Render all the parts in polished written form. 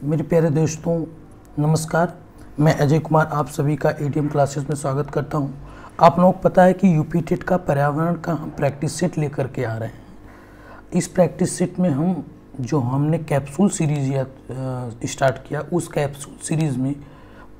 मेरे प्यारे दोस्तों, नमस्कार। मैं अजय कुमार आप सभी का एडीएम क्लासेस में स्वागत करता हूं। आप लोगों को पता है कि यूपी टेट का पर्यावरण का हम प्रैक्टिस सेट लेकर के आ रहे हैं। इस प्रैक्टिस सेट में हमने कैप्सूल सीरीज स्टार्ट किया, उस कैप्सूल सीरीज़ में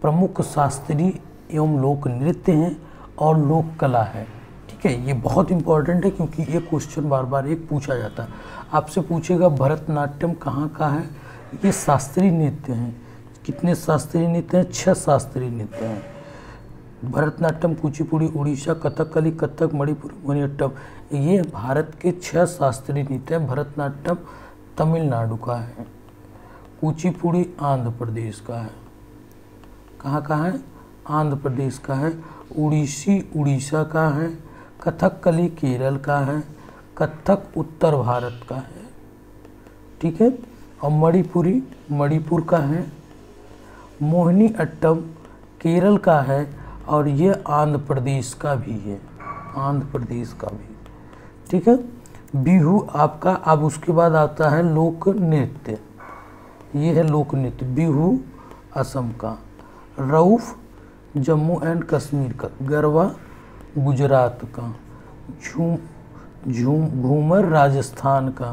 प्रमुख शास्त्रीय एवं लोक नृत्य हैं और लोक कला है। ठीक है, ये बहुत इंपॉर्टेंट है क्योंकि ये क्वेश्चन बार बार एक पूछा जाता है। आपसे पूछेगा भरतनाट्यम कहाँ का है। ये शास्त्रीय नृत्य हैं। कितने शास्त्रीय नृत्य हैं? 6 शास्त्रीय नृत्य हैं। भरतनाट्यम, कुचिपुड़ी, उड़ीसा, कथकली, कथक, मणिपुरी, मोहिनीअट्टम, ये भारत के 6 शास्त्रीय नृत्य हैं। भरतनाट्यम तमिलनाडु का है, कुचिपुड़ी आंध्र प्रदेश का है। कहाँ का है? आंध्र प्रदेश का है। उड़ीसी उड़ीसा का है। कथकली केरल का है। कथक उत्तर भारत का है। ठीक है। और मणिपुरी मणिपुर का है। मोहिनीअट्टम केरल का है और ये आंध्र प्रदेश का भी है, आंध्र प्रदेश का भी। ठीक है। बिहू आपका, अब उसके बाद आता है लोक नृत्य। ये है लोक नृत्य। बिहू असम का, रऊफ जम्मू एंड कश्मीर का, गरबा गुजरात का, घूमर राजस्थान का,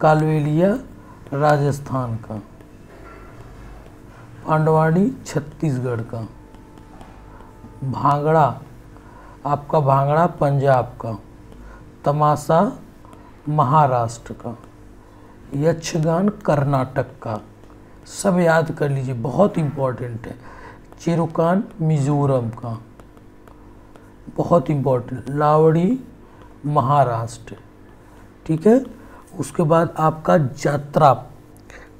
कालवेलिया राजस्थान का, पांडवाड़ी छत्तीसगढ़ का, भांगड़ा आपका, भांगड़ा पंजाब का, तमाशा महाराष्ट्र का, यक्षगान कर्नाटक का। सब याद कर लीजिए, बहुत इम्पोर्टेंट है। चिरुकान मिजोरम का, बहुत इम्पोर्टेंट। लावड़ी महाराष्ट्र। ठीक है। उसके बाद आपका जात्रा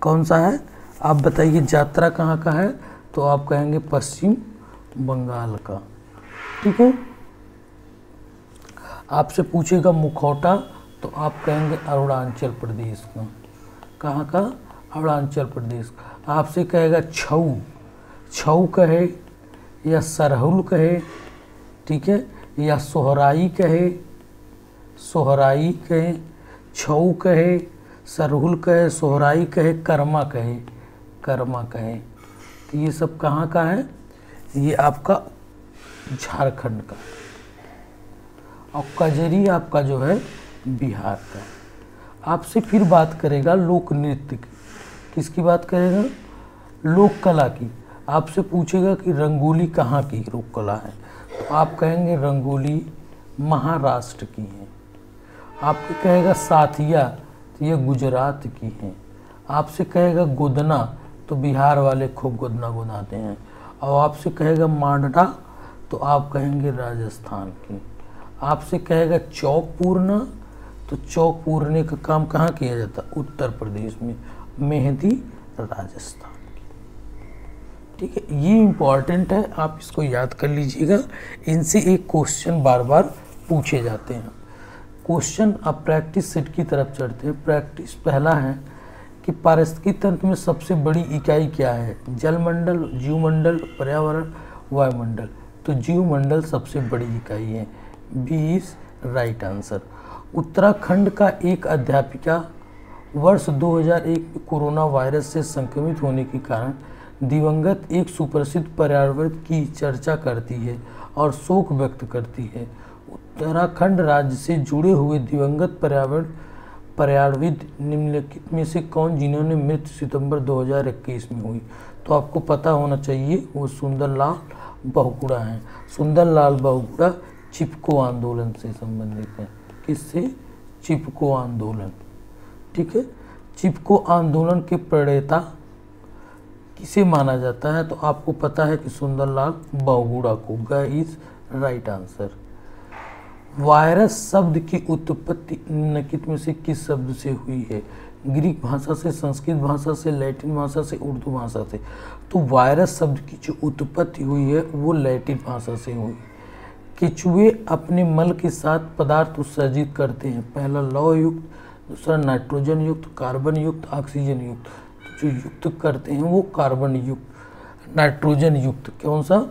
कौन सा है? आप बताइए जात्रा कहाँ का है? तो आप कहेंगे पश्चिम बंगाल का। ठीक है। आपसे पूछेगा मुखौटा तो आप कहेंगे अरुणाचल प्रदेश का। कहाँ का? अरुणाचल प्रदेश का। आपसे कहेगा छऊ, छऊ कहे या सरहुल कहे, ठीक है, या सोहराई कहे, सोहराई कहे, छऊ कहे, सरहुल कहे, सोहराई कहे, कर्मा कहे, कर्मा कहे। तो ये सब कहाँ का है? ये आपका झारखंड का। और कजरी आपका जो है बिहार का। आपसे फिर बात करेगा लोक नृत्य की। किसकी बात करेगा? लोक कला की। आपसे पूछेगा कि रंगोली कहाँ की लोक कला है, तो आप कहेंगे रंगोली महाराष्ट्र की है। आपके कहेगा साथिया तो ये गुजरात की है। आपसे कहेगा गोदना तो बिहार वाले खूब गोदना गुनाते हैं। और आपसे कहेगा मांडा तो आप कहेंगे राजस्थान की। आपसे कहेगा चौक पूरना तो चौक पूरने का काम कहाँ किया जाता? उत्तर प्रदेश में। मेहंदी राजस्थान की। ठीक है, ये इम्पॉर्टेंट है, आप इसको याद कर लीजिएगा। इनसे एक क्वेश्चन बार बार पूछे जाते हैं। क्वेश्चन अब प्रैक्टिस सेट की तरफ चढ़ते हैं। प्रैक्टिस पहला है कि पारिस्थितिकी तंत्र में सबसे बड़ी इकाई क्या है? जलमंडल, जीवमंडल, पर्यावरण, वायुमंडल। तो जीवमंडल सबसे बड़ी इकाई है। 20 राइट आंसर। उत्तराखंड का एक अध्यापिका वर्ष 2001 में कोरोना वायरस से संक्रमित होने के कारण दिवंगत एक सुप्रसिद्ध पर्यावरणविद की चर्चा करती है और शोक व्यक्त करती है। उत्तराखंड राज्य से जुड़े हुए दिवंगत पर्यावरणविद निम्नलिखित में से कौन जिन्होंने मृत्यु सितंबर 2021 में हुई? तो आपको पता होना चाहिए, वो सुंदरलाल बहुगुणा हैं। सुंदरलाल बहुगुणा चिपको आंदोलन से संबंधित है। किससे? चिपको आंदोलन। ठीक है। चिपको आंदोलन के प्रणेता किसे माना जाता है? तो आपको पता है कि सुंदरलाल बहुगुणा को। ग इज राइट आंसर। वायरस शब्द की उत्पत्ति निम्नलिखित में से किस शब्द से हुई है? ग्रीक भाषा से, संस्कृत भाषा से, लैटिन भाषा से, उर्दू भाषा से। तो वायरस शब्द की जो उत्पत्ति हुई है वो लैटिन भाषा से हुई। केचुए अपने मल के साथ पदार्थ उत्सर्जित करते हैं। पहला लौह युक्त, दूसरा नाइट्रोजन युक्त, कार्बन युक्त, ऑक्सीजन युक्त। जो युक्त करते हैं वो कार्बन युक्त, नाइट्रोजन युक्त। कौन सा?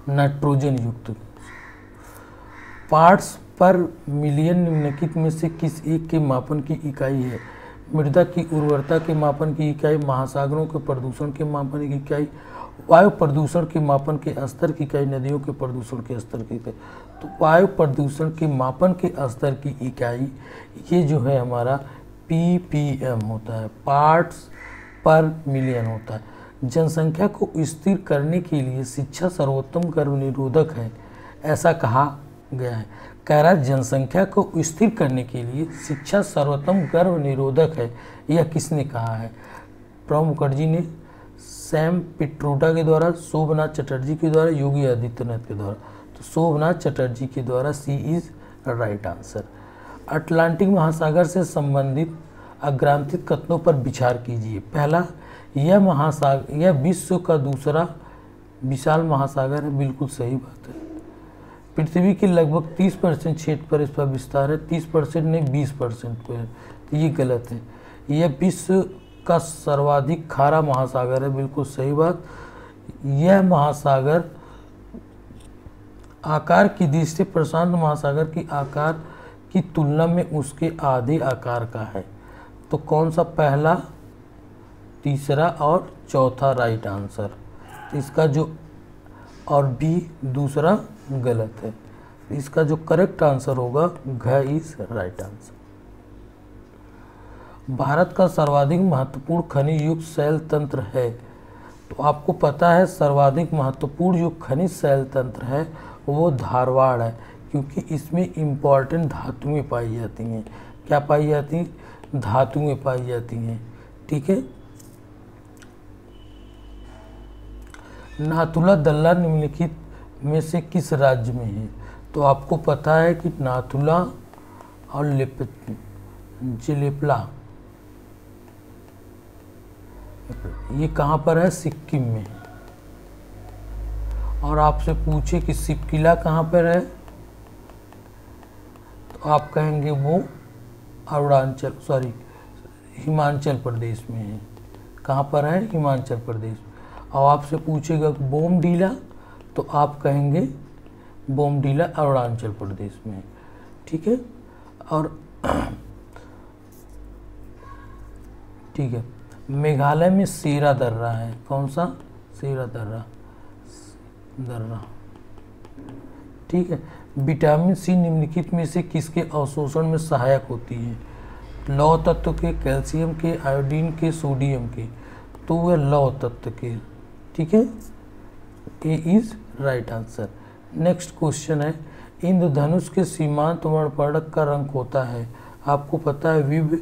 नाइट्रोजन युक्त। पार्ट्स पर मिलियन निम्नलिखित में से किस एक के मापन की इकाई है? मृदा की उर्वरता के मापन की इकाई, महासागरों के प्रदूषण के मापन की इकाई, वायु प्रदूषण के मापन के स्तर की इकाई, नदियों के प्रदूषण के स्तर की इकाई। तो वायु प्रदूषण के मापन के स्तर की इकाई ये जो है हमारा ppm होता है, पार्ट्स पर मिलियन होता है। जनसंख्या को स्थिर करने के लिए शिक्षा सर्वोत्तम गर्भ निरोधक है, ऐसा कहा गया है। कह रहा है जनसंख्या को स्थिर करने के लिए शिक्षा सर्वोत्तम गर्भ निरोधक है, यह किसने कहा है? प्रणब मुखर्जी ने, सैम पिट्रोडा के द्वारा, शोभनाथ चटर्जी के द्वारा, योगी आदित्यनाथ के द्वारा। तो शोभनाथ चटर्जी के द्वारा सी इज राइट आंसर। अटलांटिक महासागर से संबंधित अग्रांतिक कथनों पर विचार कीजिए। पहला, यह विश्व का दूसरा विशाल महासागर है, बिल्कुल सही बात है। पृथ्वी के लगभग 30% क्षेत्र पर इसका विस्तार है, 30% नहीं 20% पर है, तो ये गलत है। यह विश्व का सर्वाधिक खारा महासागर है, बिल्कुल सही बात। यह महासागर आकार की दृष्टि से प्रशांत महासागर की आकार की तुलना में उसके आधे आकार का है। तो कौन सा? पहला, तीसरा और चौथा राइट आंसर। इसका जो और बी दूसरा गलत है। इसका जो करेक्ट आंसर होगा घ इज राइट आंसर। भारत का सर्वाधिक महत्वपूर्ण खनिज युक्त शैल तंत्र है। तो आपको पता है सर्वाधिक महत्वपूर्ण जो खनिज शैल तंत्र है वो धारवाड़ है, क्योंकि इसमें इम्पॉर्टेंट धातुएं पाई जाती हैं। क्या पाई जाती हैं? धातुएं पाई जाती हैं। ठीक है। नाथुला दल्ला निम्नलिखित में से किस राज्य में है? तो आपको पता है कि नाथुला और जेलेपला ये कहाँ पर है? सिक्किम में। और आपसे पूछे कि सिपकिला कहाँ पर है, तो आप कहेंगे वो हिमाचल प्रदेश में है। कहाँ पर है? हिमाचल प्रदेश। और आपसे पूछेगा बोमडीला, तो आप कहेंगे बोमडीला अरुणाचल प्रदेश में है। ठीक है। और ठीक है, मेघालय में सेरा दर्रा है। कौन सा? सेरा दर्रा। ठीक है। विटामिन सी निम्नलिखित में से किसके अवशोषण में सहायक होती है? लौह तत्व के, कैल्शियम के, आयोडीन के, सोडियम के। तो वह लौह तत्व के। ठीक है। A is right answer. Next question है, इंद्रधनुष के सीमांत वर्णपटक का रंग होता है। आपको पता है VIBGYOR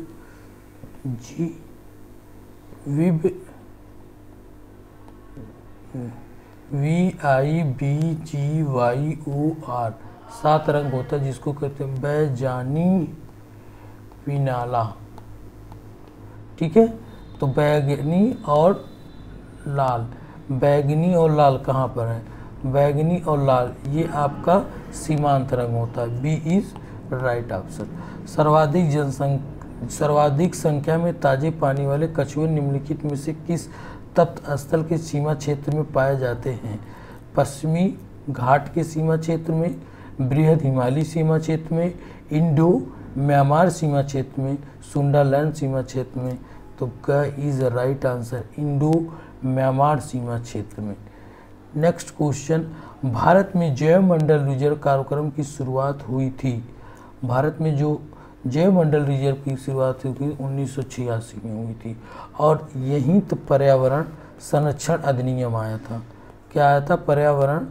7 रंग होता है, जिसको कहते हैं बैजानी पिनाला। ठीक है। तो बैगनी और लाल, बैगनी और लाल कहाँ पर है? बैगनी और लाल ये आपका सीमांत रंग होता है। B is right answer. सर्वाधिक संख्या में ताजे पानी वाले कछुए निम्नलिखित में से किस तप्त स्थल के सीमा क्षेत्र में पाए जाते हैं? पश्चिमी घाट के सीमा क्षेत्र में, बृहद हिमालय सीमा क्षेत्र में, इंडो म्यांमार सीमा क्षेत्र में, सुंडालैंड सीमा क्षेत्र में। तो क is right answer, Indo Myanmar सीमा क्षेत्र में। नेक्स्ट क्वेश्चन, भारत में जैव मंडल रिजर्व कार्यक्रम की शुरुआत हुई थी। भारत में जो जैव मंडल रिजर्व की शुरुआत हुई थी 1986 में हुई थी, और यहीं तो पर्यावरण संरक्षण अधिनियम आया था। क्या आया था? पर्यावरण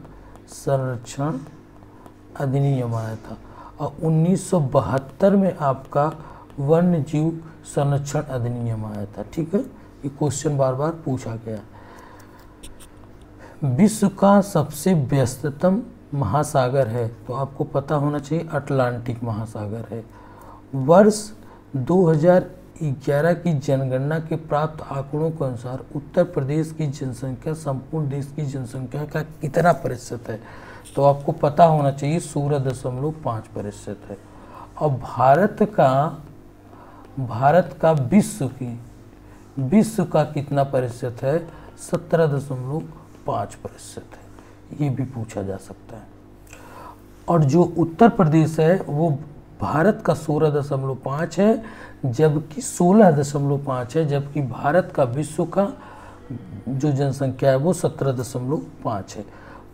संरक्षण अधिनियम आया था। और 1972 में आपका वन्य जीव संरक्षण अधिनियम आया था। ठीक है। ये क्वेश्चन बार बार पूछा गया। विश्व का सबसे व्यस्ततम महासागर है, तो आपको पता होना चाहिए अटलांटिक महासागर है। वर्ष 2011 की जनगणना के प्राप्त आंकड़ों के अनुसार उत्तर प्रदेश की जनसंख्या संपूर्ण देश की जनसंख्या का कितना प्रतिशत है? तो आपको पता होना चाहिए 16.5% है। और भारत का विश्व का कितना प्रतिशत है? 17.5% है। ये भी पूछा जा सकता है। और जो उत्तर प्रदेश है वो भारत का 16.5 है, जबकि 16.5 है, जबकि भारत का विश्व का जो जनसंख्या है वो 17.5 है।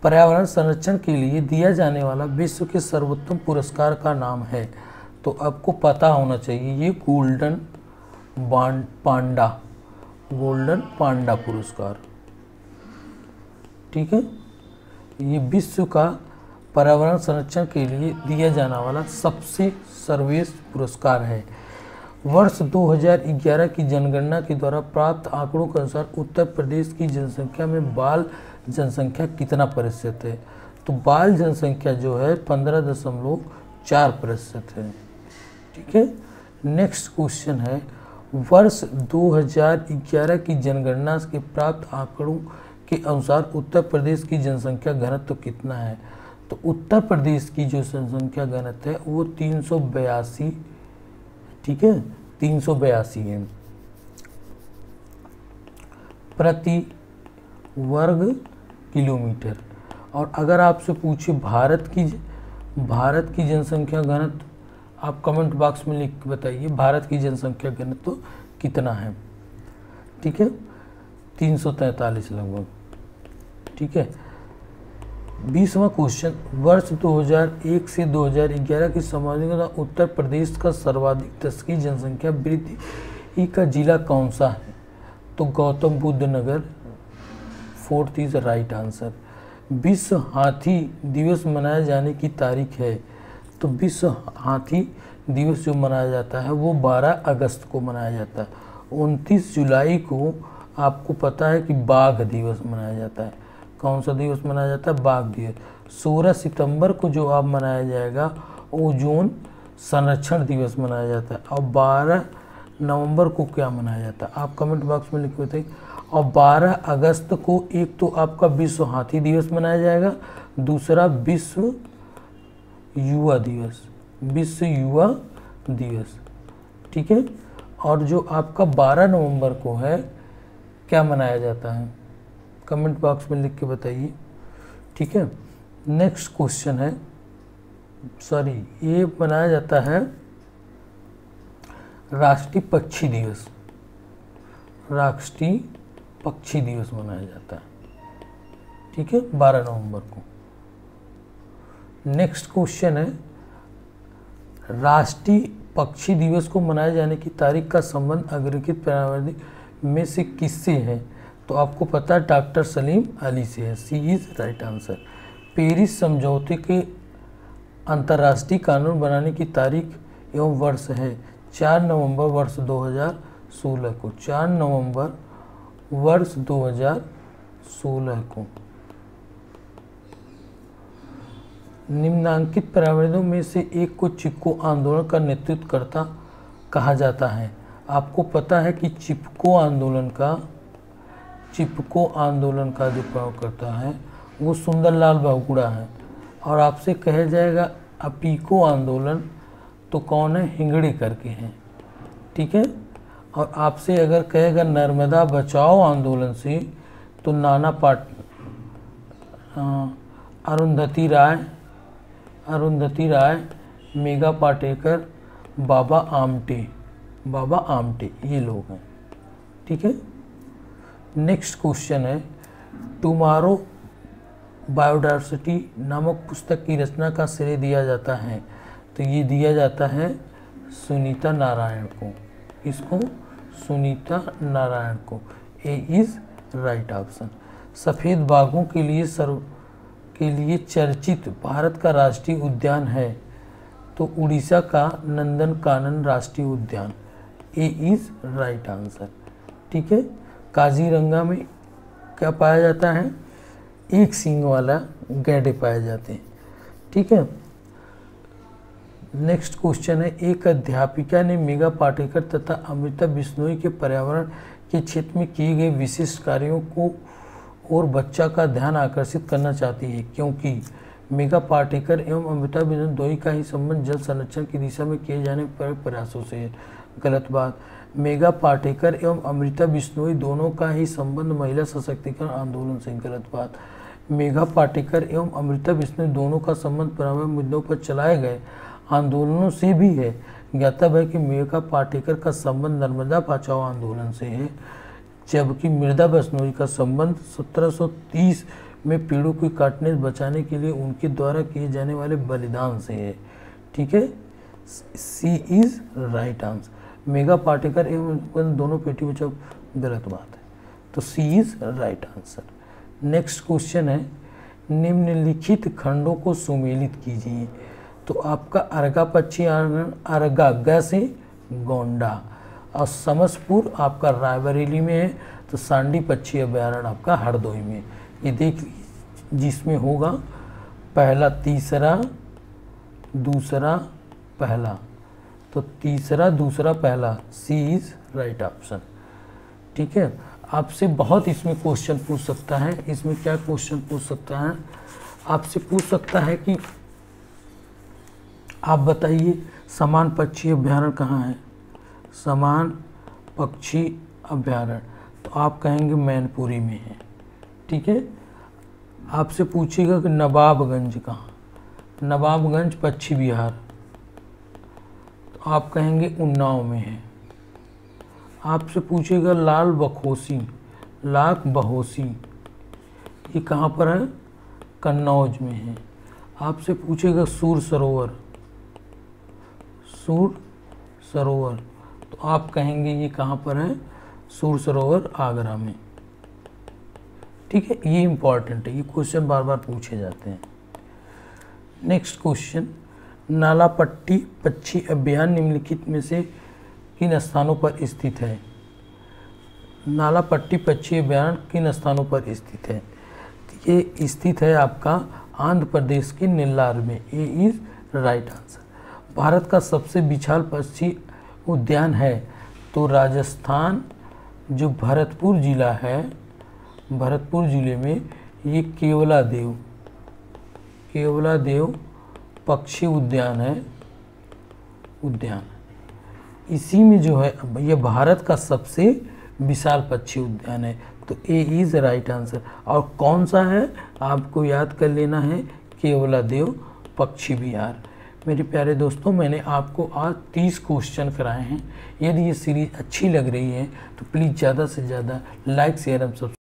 पर्यावरण संरक्षण के लिए दिया जाने वाला विश्व के सर्वोत्तम पुरस्कार का नाम है, तो आपको पता होना चाहिए, ये गोल्डन पांडा पुरस्कार, ठीक है। ये विश्व का पर्यावरण संरक्षण के लिए दिया जाने वाला सबसे सर्वश्रेष्ठ पुरस्कार है। वर्ष 2011 की जनगणना के द्वारा प्राप्त आंकड़ों के अनुसार उत्तर प्रदेश की जनसंख्या में बाल जनसंख्या कितना प्रतिशत है? तो बाल जनसंख्या जो है 15.4% है, ठीक है। नेक्स्ट क्वेश्चन है, वर्ष 2011 की जनगणना के प्राप्त आंकड़ों के अनुसार उत्तर प्रदेश की जनसंख्या घनत्व कितना है? तो उत्तर प्रदेश की जो जनसंख्या घनत्व है वो 382, ठीक है, 382 है प्रति वर्ग किलोमीटर। और अगर आपसे पूछे भारत की जनसंख्या घनत्व, आप कमेंट बॉक्स में लिख के बताइए भारत की जनसंख्या घनत्व कितना है, ठीक है, 343 लगभग, ठीक है। 20वां क्वेश्चन, वर्ष 2001 से 2011 की समाप्ति के दौरान उत्तर प्रदेश का सर्वाधिक 10 की जनसंख्या वृद्धि का जिला कौन सा है? तो गौतम बुद्ध नगर, 4th इज राइट आंसर। विश्व हाथी दिवस मनाए जाने की तारीख है, तो विश्व हाथी दिवस जो मनाया जाता है वो 12 अगस्त को मनाया जाता है। 29 जुलाई को आपको पता है कि बाघ दिवस मनाया जाता है। कौन सा दिवस मनाया जाता है? बाघ दिवस। 16 सितंबर को जो आप मनाया जाएगा ओजोन संरक्षण दिवस मनाया जाता है। और 12 नवंबर को क्या मनाया जाता है? आप कमेंट बॉक्स में लिख के बताइए। और 12 अगस्त को एक तो आपका विश्व हाथी दिवस मनाया जाएगा, दूसरा विश्व युवा दिवस, ठीक है। और जो आपका 12 नवंबर को है क्या मनाया जाता है? कमेंट बॉक्स में लिख के बताइए, ठीक है। नेक्स्ट क्वेश्चन है, ये मनाया जाता है राष्ट्रीय पक्षी दिवस मनाया जाता है, ठीक है, 12 नवंबर को। नेक्स्ट क्वेश्चन है, राष्ट्रीय पक्षी दिवस को मनाए जाने की तारीख का संबंध अग्रलिखित पर्यावरण में से किससे है? तो आपको पता है डॉक्टर सलीम अली से है, C is right answer. Paris समझौते के अंतर्राष्ट्रीय कानून बनाने की तारीख एवं वर्ष है 4 नवंबर वर्ष 2016 को, 4 नवंबर वर्ष 2016 को। निम्नांकित पर्यावरणों में से एक को चिपको आंदोलन का नेतृत्व करता कहा जाता है। आपको पता है कि चिपको आंदोलन का जो प्रयोग करता है वो सुंदरलाल बहुगुणा है। और आपसे कहा जाएगा अपीको आंदोलन तो कौन है? हिंगड़े करके हैं, ठीक है। और आपसे अगर कहेगा नर्मदा बचाओ आंदोलन से तो नाना अरुंधति राय, मेघा पाटेकर, बाबा आमटे ये लोग हैं, ठीक है। नेक्स्ट क्वेश्चन है, टुमारो बायोडायवर्सिटी नामक पुस्तक की रचना का श्रेय दिया जाता है? तो ये दिया जाता है सुनीता नारायण को। इसको सुनीता नारायण को, ए इज राइट ऑप्शन। सफ़ेद बाघों के लिए चर्चित भारत का राष्ट्रीय उद्यान है? तो उड़ीसा का नंदनकानन राष्ट्रीय उद्यान, ए इज राइट आंसर, ठीक है। काजीरंगा में क्या पाया जाता है? एक सींग वाला गैंडे पाए जाते हैं, ठीक है। नेक्स्ट क्वेश्चन है, एक अध्यापिका ने मेघा पाटेकर तथा अमृता बिश्नोई के पर्यावरण के क्षेत्र में किए गए विशिष्ट कार्यों को और बच्चा का ध्यान आकर्षित करना चाहती है, क्योंकि मेघा पाटेकर एवं अमृता बिश्नोई का ही संबंध जल संरक्षण की दिशा में किए जाने पर प्रयासों से है। गलत बात। मेघा पाटेकर एवं अमृता बिश्नोई दोनों का ही संबंध महिला सशक्तिकरण आंदोलन से। गलत बात। मेघा पाटेकर एवं अमृता बिश्नोई दोनों का संबंध पर्यावरण मुद्दों पर चलाए गए आंदोलनों से भी है। ज्ञातव्य है कि मेघा पाटेकर का संबंध नर्मदा बचाओ आंदोलन से है, जबकि मृदा बिश्नोई का संबंध 1730 में पेड़ों को काटने से बचाने के लिए उनके द्वारा किए जाने वाले बलिदान से है। ठीक है, C is right answer. Megha Patekar एवं दोनों बेटी बचाओ गलत बात है, तो C is right answer. Next question है, निम्नलिखित खंडों को सुमेलित कीजिए। तो आपका अर्गा पक्षी अर्गा ग से गोंडा, और समसपुर आपका रायबरेली में है, तो सांडी पक्षी अभ्यारण्य आपका हरदोई में। ये देख जिसमें होगा पहला तीसरा दूसरा पहला, तो तीसरा दूसरा पहला, सी इज राइट ऑप्शन। ठीक है, आपसे बहुत इसमें क्वेश्चन पूछ सकता है। इसमें क्या क्वेश्चन पूछ सकता है, आपसे पूछ सकता है कि आप बताइए समान पक्षी अभ्यारण्य कहाँ है। समान पक्षी अभ्यारण्य, तो आप कहेंगे मैनपुरी में है। ठीक है, आपसे पूछेगा कि नवाबगंज कहाँ, नवाबगंज पश्चिम बिहार, तो आप कहेंगे उन्नाव में है। आपसे पूछेगा लाल बखोसी, लाख बहोसी, ये कहाँ पर है, कन्नौज में है। आपसे पूछेगा सूर सरोवर, सूर सरोवर, तो आप कहेंगे ये कहाँ पर है, सूर सरोवर आगरा में। ठीक है, ये इंपॉर्टेंट है, ये क्वेश्चन बार बार पूछे जाते हैं। नेक्स्ट क्वेश्चन, नालापट्टी पक्षी अभ्यारण्य निम्नलिखित में से किन स्थानों पर स्थित है। नालापट्टी पक्षी अभ्यारण्य किन स्थानों पर स्थित है, ये स्थित है आपका आंध्र प्रदेश के नेल्लार में। ए इज राइट आंसर। भारत का सबसे विशाल पक्षी उद्यान है, तो राजस्थान जो भरतपुर जिला है, भरतपुर जिले में ये केवलादेव पक्षी उद्यान है, उद्यान। इसी में जो है ये भारत का सबसे विशाल पक्षी उद्यान है, तो ए इज राइट आंसर। और कौन सा है आपको याद कर लेना है, केवलादेव पक्षी विहार। मेरे प्यारे दोस्तों, मैंने आपको आज 30 क्वेश्चन कराए हैं। यदि ये सीरीज अच्छी लग रही है तो प्लीज़ ज़्यादा से ज़्यादा लाइक शेयर एंड सब्सक्राइब